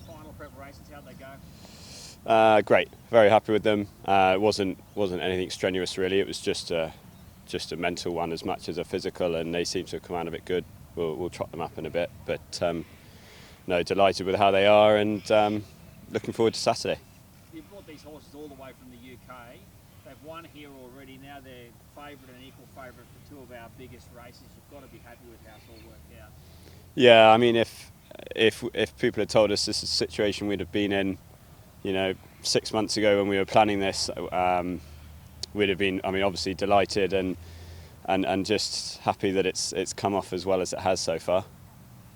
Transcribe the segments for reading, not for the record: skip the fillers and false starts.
Final preparations, how'd they go? Great, very happy with them. It wasn't anything strenuous really. It was just a mental one as much as a physical, and they seem to have come out of it good. We'll trot them up in a bit, but no, delighted with how they are, and looking forward to Saturday. You brought these horses all the way from the UK. They've won here already. Now they're favourite and equal favourite for two of our biggest races. You've got to be happy with how it's all worked out. Yeah, I mean, if people had told us this is a situation we'd have been in, 6 months ago when we were planning this, we'd have been, obviously delighted and just happy that it's come off as well as it has so far.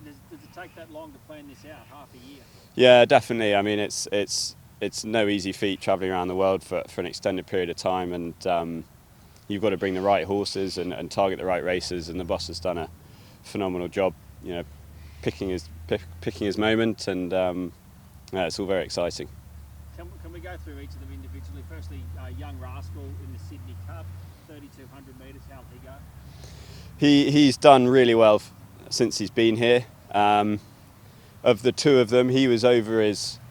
Does it take that long to plan this out? Half a year? Yeah, definitely. I mean, it's no easy feat travelling around the world for an extended period of time, and you've got to bring the right horses and target the right races. And the boss has done a phenomenal job, picking his moment, and it's all very exciting. Can we go through each of them individually? Firstly, Young Rascal in the Sydney Cup, 3,200 metres. How'd he go? He's done really well since he's been here. Of the two of them, he was over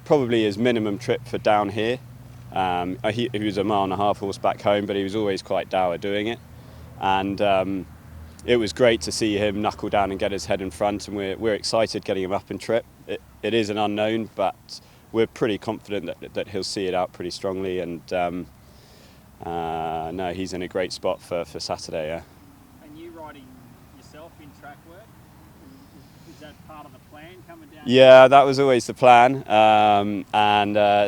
probably his minimum trip for down here. He was a mile and a half horse back home, but he was always quite dour doing it. And it was great to see him knuckle down and get his head in front, and we're excited getting him up in trip. It is an unknown, but we're pretty confident that he'll see it out pretty strongly, and no, he's in a great spot for Saturday. Yeah. And you riding yourself in track work, is that part of the plan coming down? Yeah, that was always the plan, and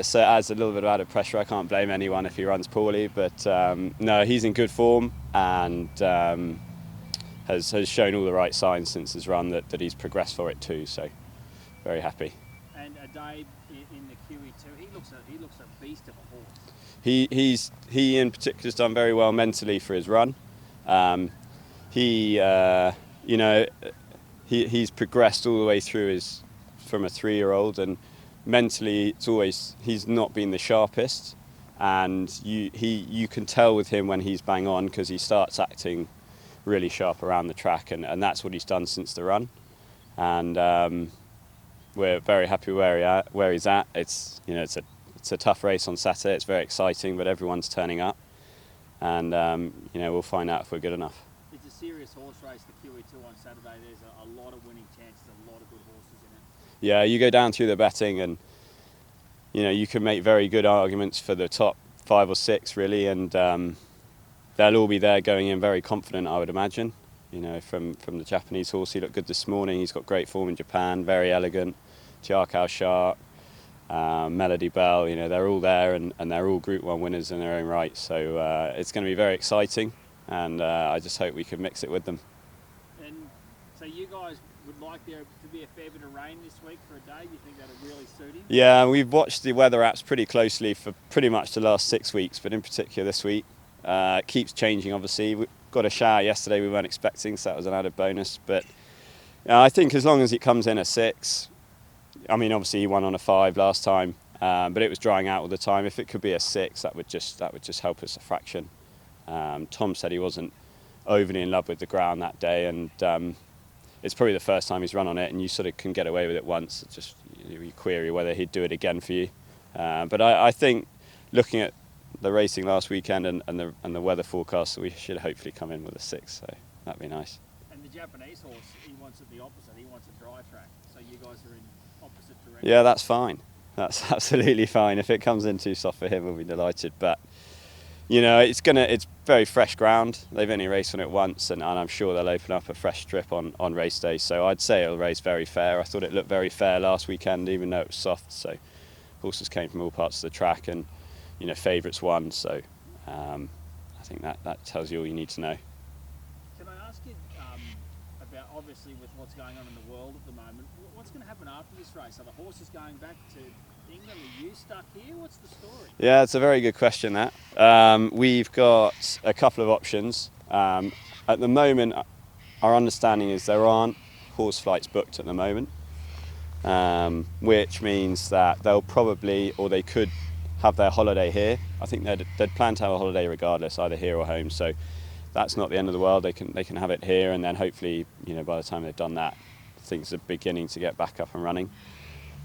so it adds a little bit of added pressure. I can't blame anyone if he runs poorly, but no, he's in good form, and has shown all the right signs since his run that he's progressed for it too. So very happy. And Dave in the QE2, he looks a beast of a horse. He in particular has done very well mentally for his run. He's progressed all the way through from a 3-year-old, and mentally he's not been the sharpest, and you can tell with him when he's bang on, because he starts acting really sharp around the track, and that's what he's done since the run, and we're very happy where he's at. It's a tough race on Saturday. It's very exciting, but everyone's turning up, and we'll find out if we're good enough. It's a serious horse race, the QE2 on Saturday. There's a lot of winning chances, a lot of good horses in it. Yeah, you go down through the betting, and you can make very good arguments for the top 5 or 6 really, and they'll all be there going in very confident, I would imagine. From the Japanese horse, he looked good this morning. He's got great form in Japan, very elegant. Tiakao Shark, Melody Bell, they're all there, and they're all Group 1 winners in their own right. So it's going to be very exciting, and I just hope we can mix it with them. And so you guys would like there to be a fair bit of rain this week for a day? You think that'll really suit him? Yeah, we've watched the weather apps pretty closely for pretty much the last 6 weeks, but in particular this week. It keeps changing, obviously. We got a shower yesterday we weren't expecting, so that was an added bonus. But I think as long as it comes in a 6, obviously he won on a 5 last time, but it was drying out all the time. If it could be a 6, that would just help us a fraction. Tom said he wasn't overly in love with the ground that day, and it's probably the first time he's run on it, and you sort of can get away with it once. It's just you query whether he'd do it again for you. But I think looking at the racing last weekend and the weather forecast, we should hopefully come in with a 6, so that'd be nice. And the Japanese horse, he wants it the opposite. He wants a dry track, so you guys are in opposite directions. Yeah, that's fine. That's absolutely fine. If it comes in too soft for him, we'll be delighted. But it's very fresh ground. They've only raced on it once, and I'm sure they'll open up a fresh strip on race day. So I'd say it'll race very fair. I thought it looked very fair last weekend, even though it was soft. So horses came from all parts of the track, and favourites won. So I think that tells you all you need to know. Can I ask you about, obviously with what's going on in the world at the moment, what's going to happen after this race? Are the horses going back to England? Are you stuck here? What's the story? Yeah, it's a very good question, that. We've got a couple of options. At the moment, our understanding is there aren't horse flights booked at the moment, which means that they'll probably, or they could, have their holiday here. I think they'd plan to have a holiday regardless, either here or home. So that's not the end of the world. They can have it here, and then hopefully, by the time they've done that, things are beginning to get back up and running.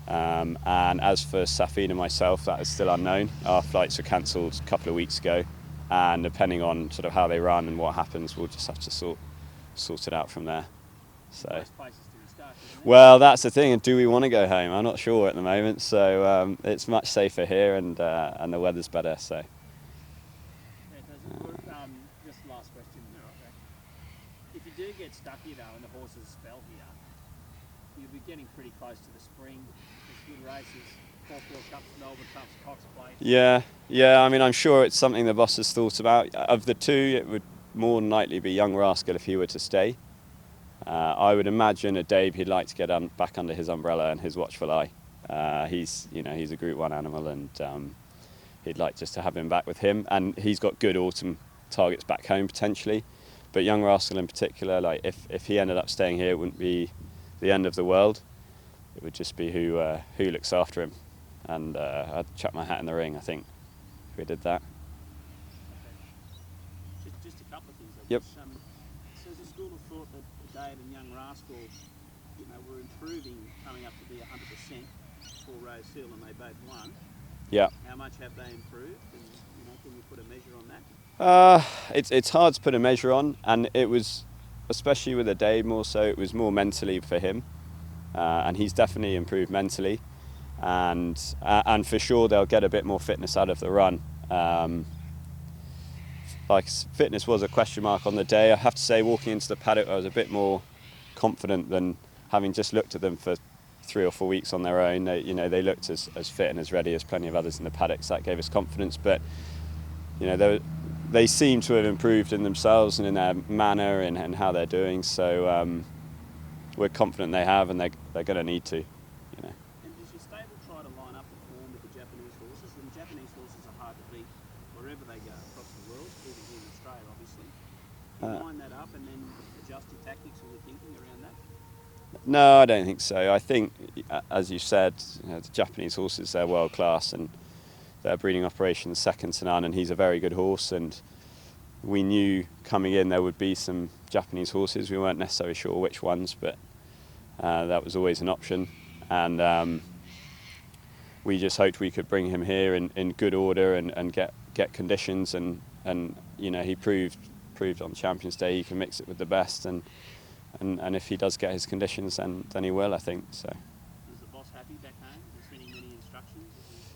And as for Safine and myself, that is still unknown. Our flights were cancelled a couple of weeks ago, and depending on sort of how they run and what happens, we'll just have to sort it out from there. So, Most places to be stuck, isn't it? well, that's the thing. Do we want to go home? I'm not sure at the moment. So it's much safer here, and the weather's better. So. Yeah, it does. Just the last question. If you do get stuck here though and the horses spell here, you'll be getting pretty close to the spring. There's good races, Caulfield Cups, Melbourne Cups, Cox Plate. Yeah. I mean, I'm sure it's something the boss has thought about. Of the two, it would more than likely be Young Rascal if he were to stay. I would imagine at Dave he'd like to get back under his umbrella and his watchful eye. He's a Group 1 animal, and he'd like just to have him back with him. And he's got good autumn targets back home potentially. But Young Rascal in particular, like if he ended up staying here, it wouldn't be the end of the world. It would just be who looks after him. And I'd chuck my hat in the ring, I think, if we did that. Okay. Just a couple of things. Yep. So there's a school of thought that Dave and Young Rascal, were improving, coming up to be 100% for Rose Hill, and they both won. Yeah. How much have they improved? And can you put a measure on that? It's hard to put a measure on, and it was, especially with a Dave more so, it was more mentally for him, and he's definitely improved mentally, and for sure they'll get a bit more fitness out of the run. Like fitness was a question mark on the day. I have to say, walking into the paddock, I was a bit more confident than having just looked at them for 3 or 4 weeks on their own. They looked as fit and as ready as plenty of others in the paddocks. That gave us confidence, but they seem to have improved in themselves and in their manner and how they're doing. So we're confident they have, and they're going to need to. And does your stable try to line up the form with the Japanese horses? And Japanese horses are hard to beat wherever they go across the world, even here in Australia, obviously. Do you line that up and then adjust your tactics or your thinking around that? No, I don't think so. I think, as you said, the Japanese horses, they're world class, and their breeding operation is second to none, and he's a very good horse, and we knew coming in there would be some Japanese horses. We weren't necessarily sure which ones, but that was always an option, and we just hoped we could bring him here in good order and get conditions, and he proved on Champions Day he can mix it with the best, and if he does get his conditions, then he will, I think. So. Is the boss happy back home? Is he sending many instructions?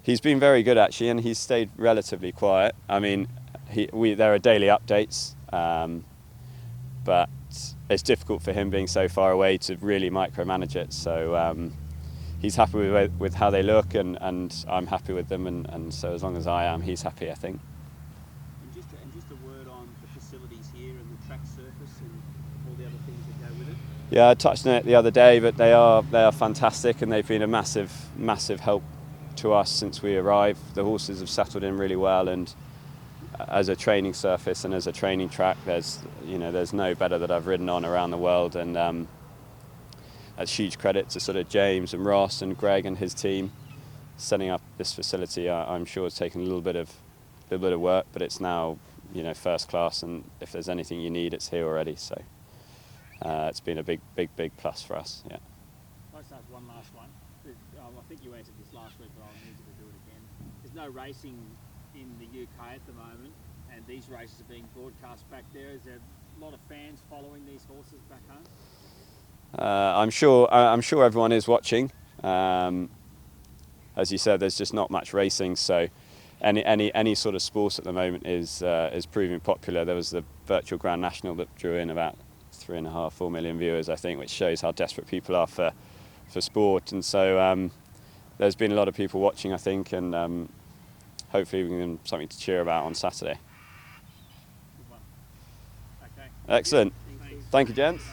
He's been very good actually, and he's stayed relatively quiet. I mean, there are daily updates, but it's difficult for him being so far away to really micromanage it. So he's happy with how they look, and I'm happy with them, and so as long as I am, he's happy, I think. And just a word on the facilities here and the track surface and all the other things that go with it. Yeah, I touched on it the other day, but they are fantastic, and they've been a massive help to us since we arrived. The horses have settled in really well, and as a training surface and as a training track, there's no better that I've ridden on around the world, and that's huge credit to sort of James and Ross and Greg and his team setting up this facility. I'm sure it's taken a little bit of work, but it's now first class, and if there's anything you need, it's here already. So it's been a big plus for us. Yeah. I'll just ask one last one. I think you answered this last week, but I'll need you to do it again. There's no racing in the UK at the moment, and these races are being broadcast back there. Is there a lot of fans following these horses back home? I'm sure everyone is watching. As you said, there's just not much racing, so any sort of sport at the moment is proving popular. There was the virtual Grand National that drew in about 3.5–4 million viewers, I think, which shows how desperate people are for sport. And so there's been a lot of people watching, I think, and hopefully we can give them something to cheer about on Saturday. Good one. Okay. Excellent. Thanks. Thank you, gents.